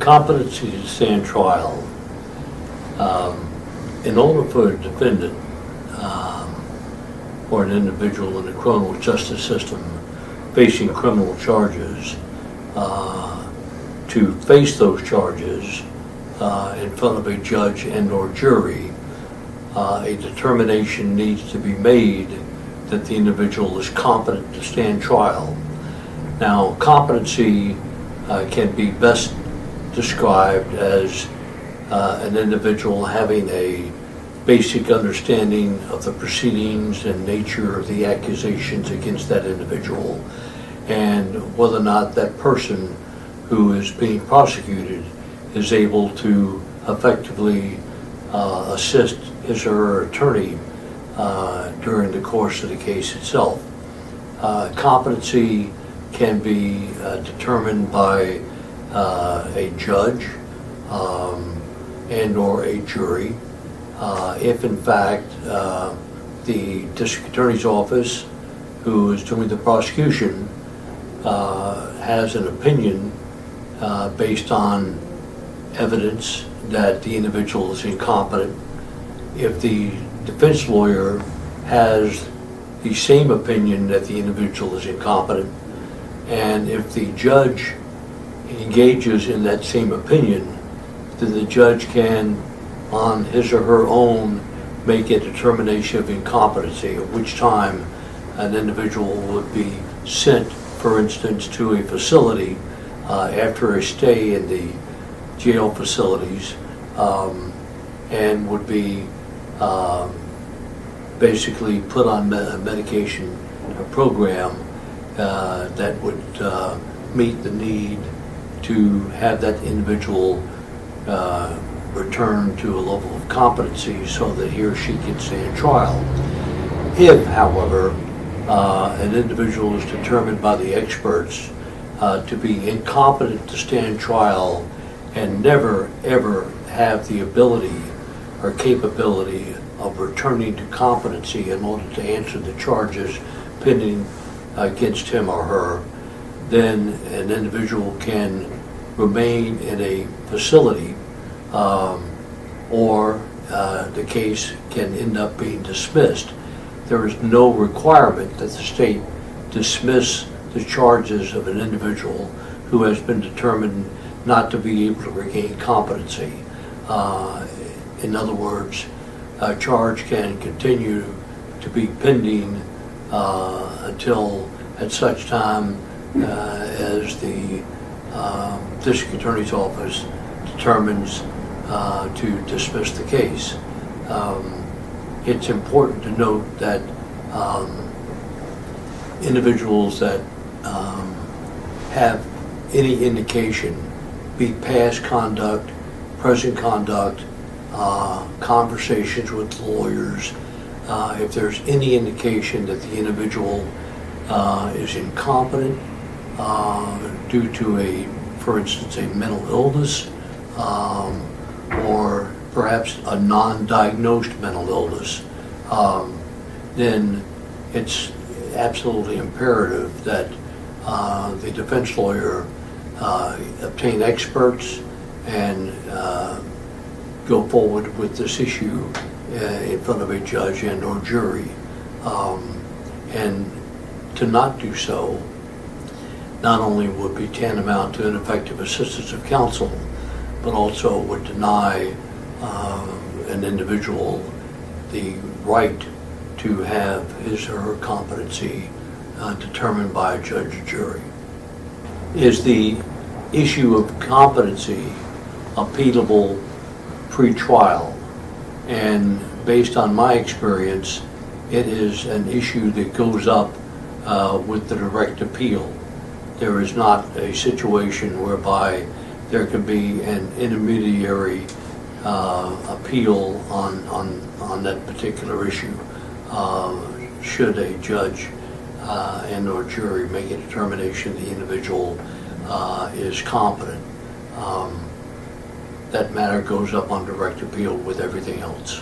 competency to stand trial. In order for a defendant or an individual in the criminal justice system facing criminal charges to face those charges in front of a judge and or jury, a determination needs to be made that the individual is competent to stand trial. Now, competency can be best described as an individual having a basic understanding of the proceedings and nature of the accusations against that individual, and whether or not that person who is being prosecuted is able to effectively assist his or her attorney during the course of the case itself. Competency can be determined by a judge and or a jury. If in fact the district attorney's office who is doing the prosecution has an opinion based on evidence that the individual is incompetent, if the defense lawyer has the same opinion that the individual is incompetent, and if the judge engages in that same opinion, then the judge can, on his or her own, make a determination of incompetency, at which time an individual would be sent, for instance, to a facility after a stay in the jail facilities, and would be basically put on a medication program that would meet the need to have that individual return to a level of competency so that he or she can stand trial. If, however, an individual is determined by the experts to be incompetent to stand trial and never ever have the ability or capability of returning to competency in order to answer the charges pending against him or her, then an individual can remain in a facility or the case can end up being dismissed. There is no requirement that the state dismiss the charges of an individual who has been determined not to be able to regain competency. In other words, a charge can continue to be pending until at such time as the district attorney's office determines to dismiss the case. It's important to note that individuals that have any indication, be past conduct, present conduct, conversations with lawyers, if there's any indication that the individual is incompetent due to for instance, a mental illness or perhaps a non-diagnosed mental illness, then it's absolutely imperative that the defense lawyer obtain experts and go forward with this issue in front of a judge and or jury. And to not do so not only would be tantamount to ineffective assistance of counsel, but also would deny an individual the right to have his or her competency determined by a judge or jury. Is the issue of competency appealable pre-trial? And based on my experience, it is an issue that goes up with the direct appeal. There is not a situation whereby there can be an intermediary appeal on that particular issue. Should a judge and or jury make a determination the individual is competent, that matter goes up on direct appeal with everything else.